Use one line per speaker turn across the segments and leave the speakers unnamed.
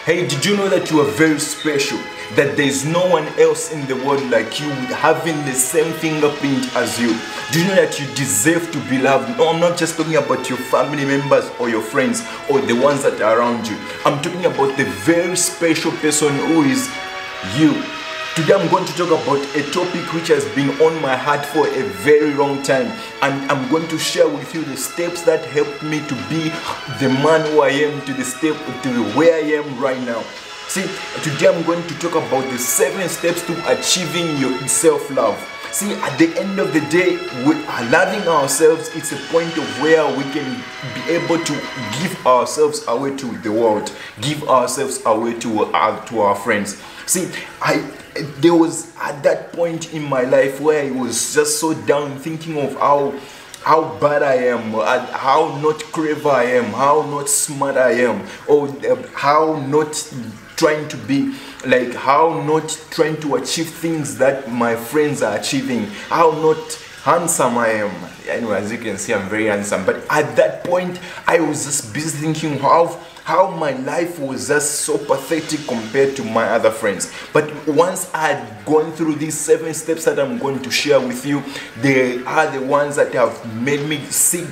Hey, did you know that you are very special? That there's no one else in the world like you having the same fingerprint as you? Do you know that you deserve to be loved? No, I'm not just talking about your family members or your friends or the ones that are around you. I'm talking about the very special person who is you. Today I'm going to talk about a topic which has been on my heart for a very long time, and I'm going to share with you the steps that helped me to be the man who I am, to where I am right now. See, today I'm going to talk about the 7 steps to achieving your self-love. See, at the end of the day, we are loving ourselves. It's a point of where we can be able to give ourselves away to the world, give ourselves away to our friends. See, there was at that point in my life where I was just so down, thinking of how bad I am, how not clever I am, how not smart I am, or how not trying to be like, how not trying to achieve things that my friends are achieving, how not handsome I am. Anyway, as you can see, I'm very handsome. But at that point, I was just busy thinking how my life was just so pathetic compared to my other friends. But once I had gone through these 7 steps that I'm going to share with you, they are the ones that have made me see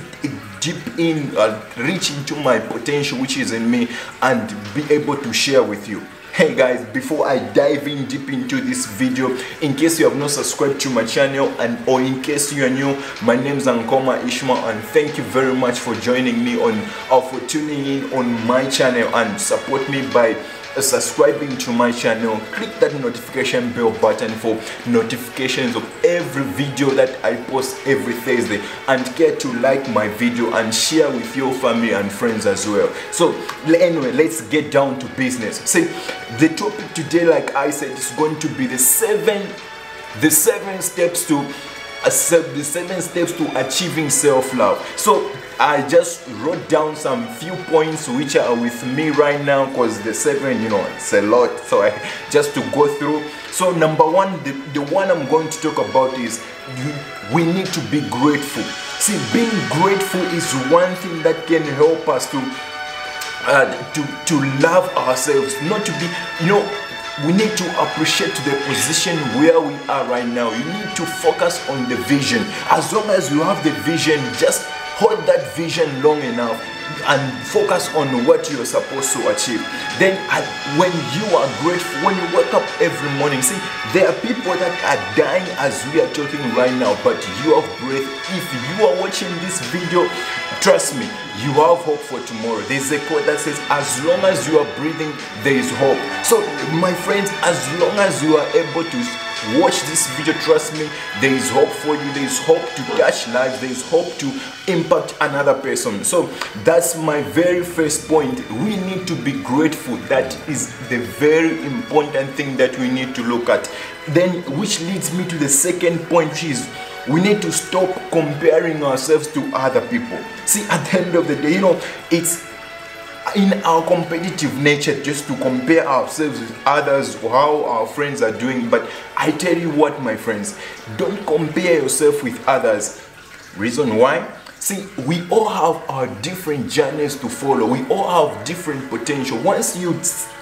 deep in, reach into my potential which is in me, and be able to share with you. Hey guys, before I dive in deep into this video, in case you have not subscribed to my channel, or in case you are new, my name is Ankoma Ishmael, and thank you very much for joining me for tuning in on my channel, and support me by subscribing to my channel. Click that notification bell button for notifications of every video that I post every Thursday, and get to like my video and share with your family and friends as well. So anyway, let's get down to business. See, the topic today, like I said, is going to be the seven steps to achieving self-love. So I just wrote down some few points which are with me right now, because the 7, it's a lot, so I just to go through. So number 1, the one I'm going to talk about is we need to be grateful. See, being grateful is one thing that can help us to love ourselves, not to be, we need to appreciate the position where we are right now. You need to focus on the vision. As long as you have the vision, just hold that vision long enough and focus on what you're supposed to achieve. Then when you are grateful, when you wake up every morning, see, there are people that are dying as we are talking right now, but you have breath. If you are watching this video, trust me, you have hope for tomorrow. There's a quote that says, as long as you are breathing, there is hope. So my friends, as long as you are able to watch this video, trust me, there is hope for you. There is hope to touch lives. There is hope to impact another person. So that's my very first point. We need to be grateful. That is the very important thing that we need to look at. Then, which leads me to the second point, which is we need to stop comparing ourselves to other people. See, at the end of the day, it's in our competitive nature just to compare ourselves with others, how our friends are doing. But I tell you what, my friends, don't compare yourself with others. Reason why? See, we all have our different journeys to follow. We all have different potential. Once you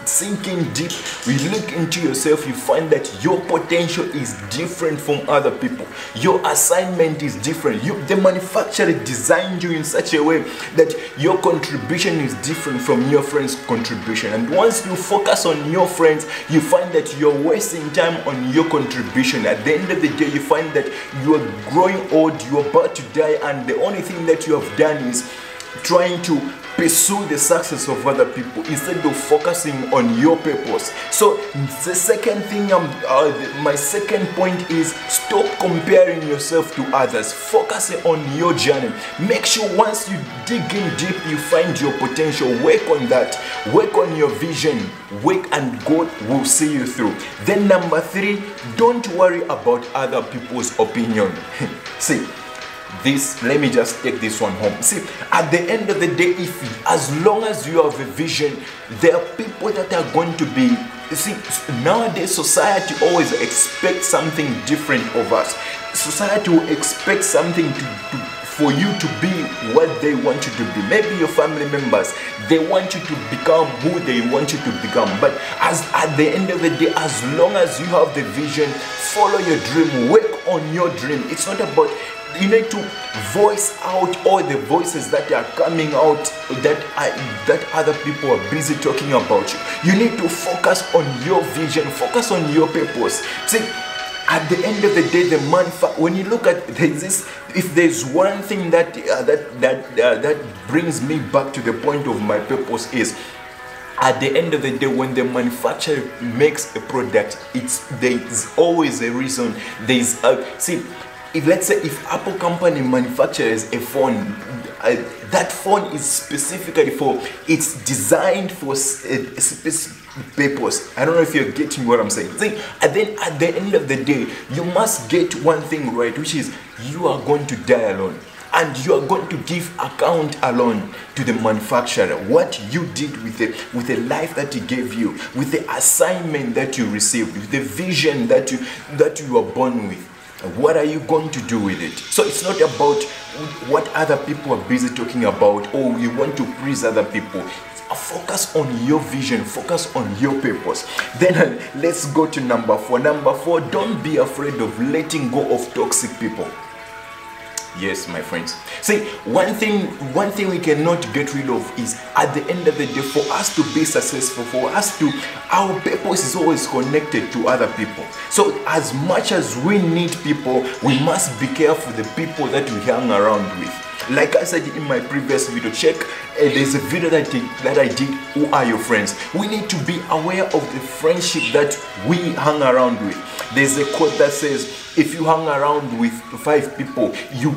sink in deep, you look into yourself, you find that your potential is different from other people. Your assignment is different. The manufacturer designed you in such a way that your contribution is different from your friend's contribution. And once you focus on your friends, you find that you're wasting time on your contribution. At the end of the day, you find that you are growing old, you're about to die, and the only thing that you have done is trying to pursue the success of other people instead of focusing on your purpose. So the second thing, my second point is stop comparing yourself to others. Focus on your journey. Make sure once you dig in deep, you find your potential. Work on that. Work on your vision. Work, and God will see you through. Then number 3, don't worry about other people's opinion. See, let me just take this one home. See, at the end of the day, as long as you have a vision, there are people that are going to be, see, nowadays society always expects something different of us. Society will expect something for you to be what they want you to be. Maybe your family members, they want you to become who they want you to become. But as at the end of the day, as long as you have the vision, follow your dream, work on your dream. It's not about, you need to voice out all the voices that are coming out that other people are busy talking about you. You need to focus on your vision, focus on your purpose. See, at the end of the day, when you look at this, if there's one thing that brings me back to the point of my purpose is, at the end of the day, when the manufacturer makes a product, there's always a reason. Let's say if Apple company manufactures a phone, that phone is specifically it's designed for a specific purpose. I don't know if you're getting what I'm saying. And then at the end of the day, you must get one thing right, which is you are going to die alone. And you are going to give account alone to the manufacturer what you did with the life that he gave you, with the assignment that you received, with the vision that you were born with. What are you going to do with it? So it's not about what other people are busy talking about, or you want to please other people. Focus on your vision, focus on your purpose. Then let's go to number 4. Number 4, don't be afraid of letting go of toxic people. Yes, my friends. See, one thing we cannot get rid of is, at the end of the day, for us to be successful, our purpose is always connected to other people. So as much as we need people, we must be careful the people that we hang around with. Like I said in my previous video, there's a video that I did, who are your friends? We need to be aware of the friendship that we hang around with. There's a quote that says, if you hang around with 5 people, you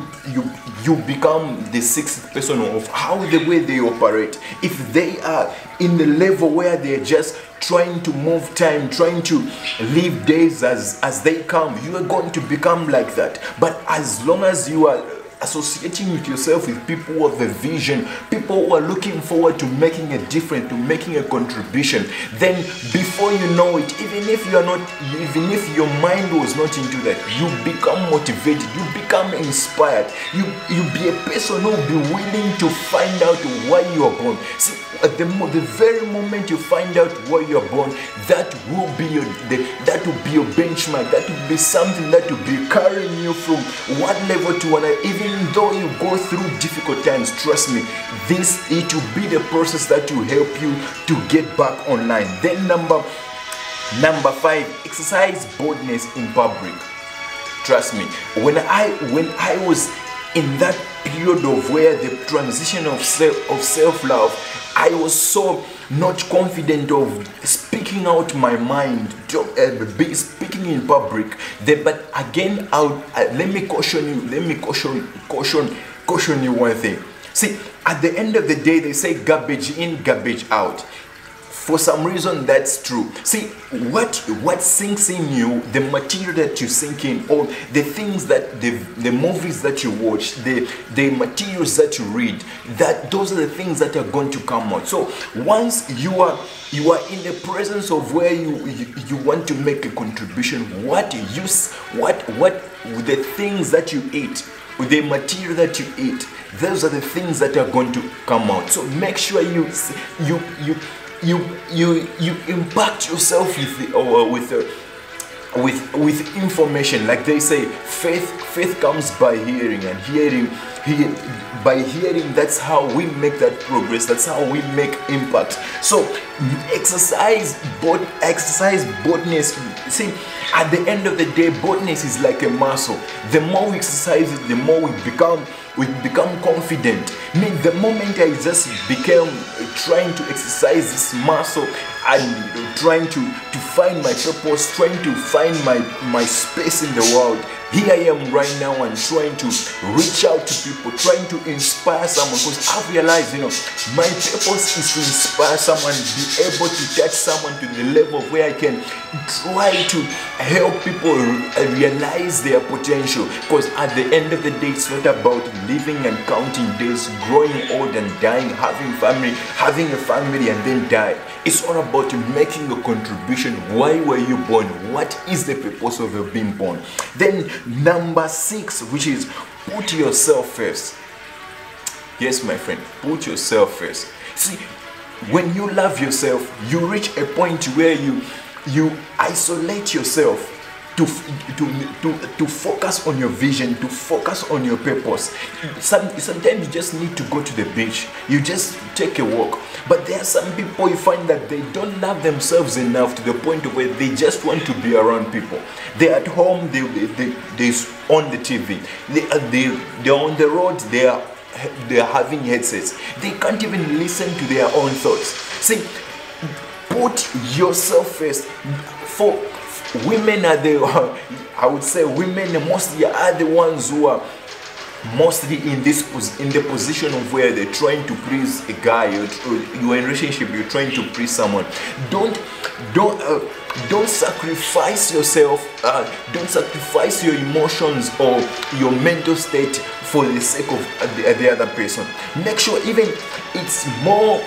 become the 6th person of how the way they operate. If they are in the level where they're just trying to move time, trying to live days as they come, you are going to become like that. But as long as you are associating with yourself with people who have a vision, people who are looking forward to making a difference, to making a contribution, then before you know it, even if your mind was not into that, you become motivated, you become inspired, you be a person who will be willing to find out why you are born. See, at the very moment you find out why you are born, that will be your benchmark. That will be something that will be carrying you from one level to another. Even though you go through difficult times, trust me, it will be the process that will help you to get back online. Then number 5, exercise boldness in public. Trust me, when I was in that period of where the transition of self-love, I was so not confident of speaking out my mind, speaking in public. But again, let me caution you one thing. See, at the end of the day, they say garbage in, garbage out. For some reason, that's true. See, what sinks in you, the material that you sink in, or the things that the movies that you watch, the materials that you read, those are the things that are going to come out. So once you are in the presence of where you want to make a contribution, the things that you eat, the material that you eat, those are the things that are going to come out. So make sure you impact yourself with information. Like they say, faith comes by hearing, and by hearing, that's how we make that progress, that's how we make impact. So exercise boldness. See, at the end of the day, boldness is like a muscle. The more we exercise it, the more we become confident. The moment I just became trying to exercise this muscle and trying to find my purpose, trying to find my space in the world, here I am right now and trying to reach out to people, trying to inspire someone, because I've realized, my purpose is to inspire someone, be able to touch someone to the level where I can try to help people realize their potential. Because at the end of the day, it's not about living and counting days, growing old and dying, having a family and then die. It's all about making a contribution. Why were you born? What is the purpose of your being born? Then number 6, which is Put yourself first. Yes, my friend, put yourself first. See, when you love yourself, you reach a point where you isolate yourself to focus on your vision, to focus on your purpose. Sometimes you just need to go to the beach, you just take a walk. But there are some people you find that they don't love themselves enough to the point where they just want to be around people. They're at home, they're on the TV, they're on the road, they're having headsets. They can't even listen to their own thoughts. See, put yourself first. For women are I would say women mostly are the ones who are mostly in the position of where they're trying to please a guy, or you're in a relationship, you're trying to please someone. Don't sacrifice yourself, don't sacrifice your emotions or your mental state for the sake of the other person. Make sure even it's more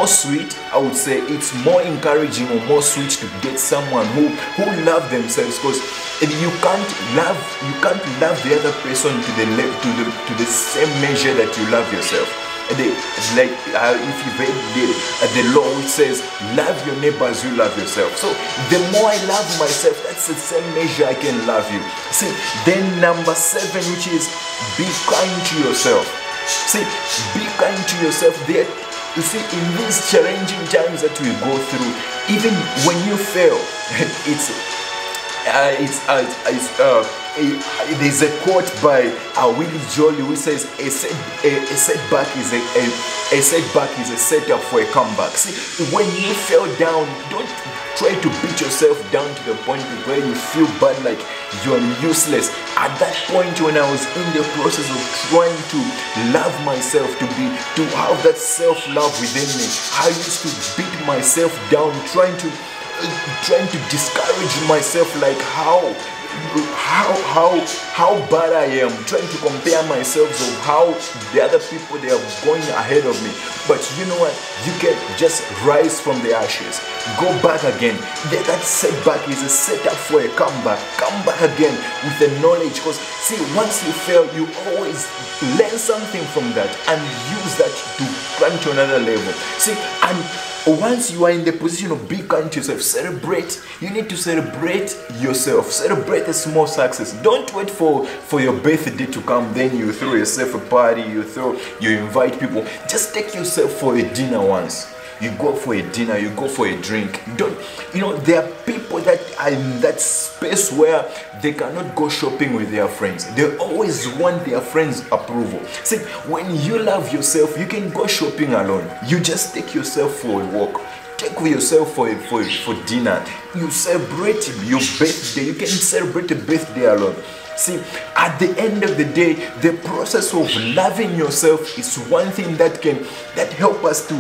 sweet, I would say it's more encouraging or more sweet to get someone who love themselves, because you can't love the other person to the same measure that you love yourself. If you've read the law, which says love your neighbor as you love yourself. So the more I love myself, that's the same measure I can love you. See, then number 7, which is be kind to yourself. See, be kind to yourself. There, you see, in these challenging times that we go through, even when you fail, there's a quote by Willie Jolly which says a setback is a setup for a comeback. See, when you fell down, don't try to beat yourself down to the point where you feel bad, like you're useless. At that point, when I was in the process of trying to love myself, to have that self-love within me, I used to beat myself down, trying to discourage myself, like how bad I am, trying to compare myself of how the other people, they are going ahead of me. But you know what, you can just rise from the ashes, go back again. That setback is a setup for a comeback. Come back again with the knowledge, because see, once you fail, you always learn something from that and use that to climb to another level. See, and once you are in the position of being kind to yourself, celebrate. You need to celebrate yourself. Celebrate a small success. Don't wait for your birthday to come, then you throw yourself a party, you invite people. Just take yourself for a dinner once. You go for a dinner, you go for a drink. There are people that are in that space where they cannot go shopping with their friends. They always want their friends' approval. See, when you love yourself, you can go shopping alone. You just take yourself for a walk. Take yourself for dinner. You celebrate your birthday. You can celebrate a birthday alone. See, at the end of the day, the process of loving yourself is one thing that help us to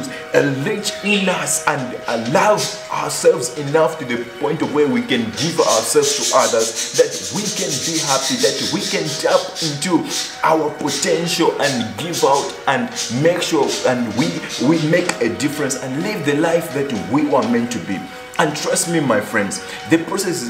reach in us and love ourselves enough to the point of where we can give ourselves to others, that we can be happy, that we can tap into our potential and give out and make sure and we make a difference and live the life that we were meant to be. And trust me, my friends, the process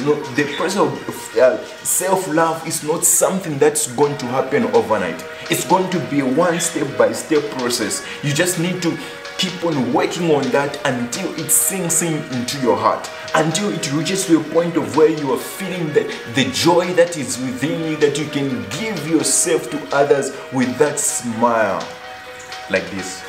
of self-love is not something that's going to happen overnight. It's going to be a one step-by-step process. You just need to keep on working on that until it sinks into your heart, until it reaches to a point of where you are feeling the joy that is within you, that you can give yourself to others with that smile like this.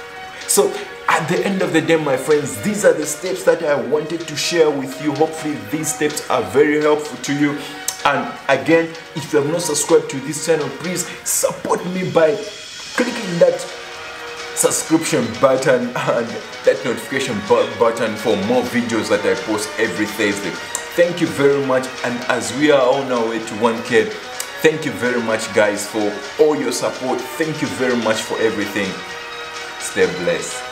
So at the end of the day, my friends, these are the steps that I wanted to share with you. Hopefully these steps are very helpful to you. And again, if you have not subscribed to this channel, please support me by clicking that subscription button and that notification button for more videos that I post every Thursday. Thank you very much, and as we are on our way to 1K, thank you very much, guys, for all your support. Thank you very much for everything. Stay blessed.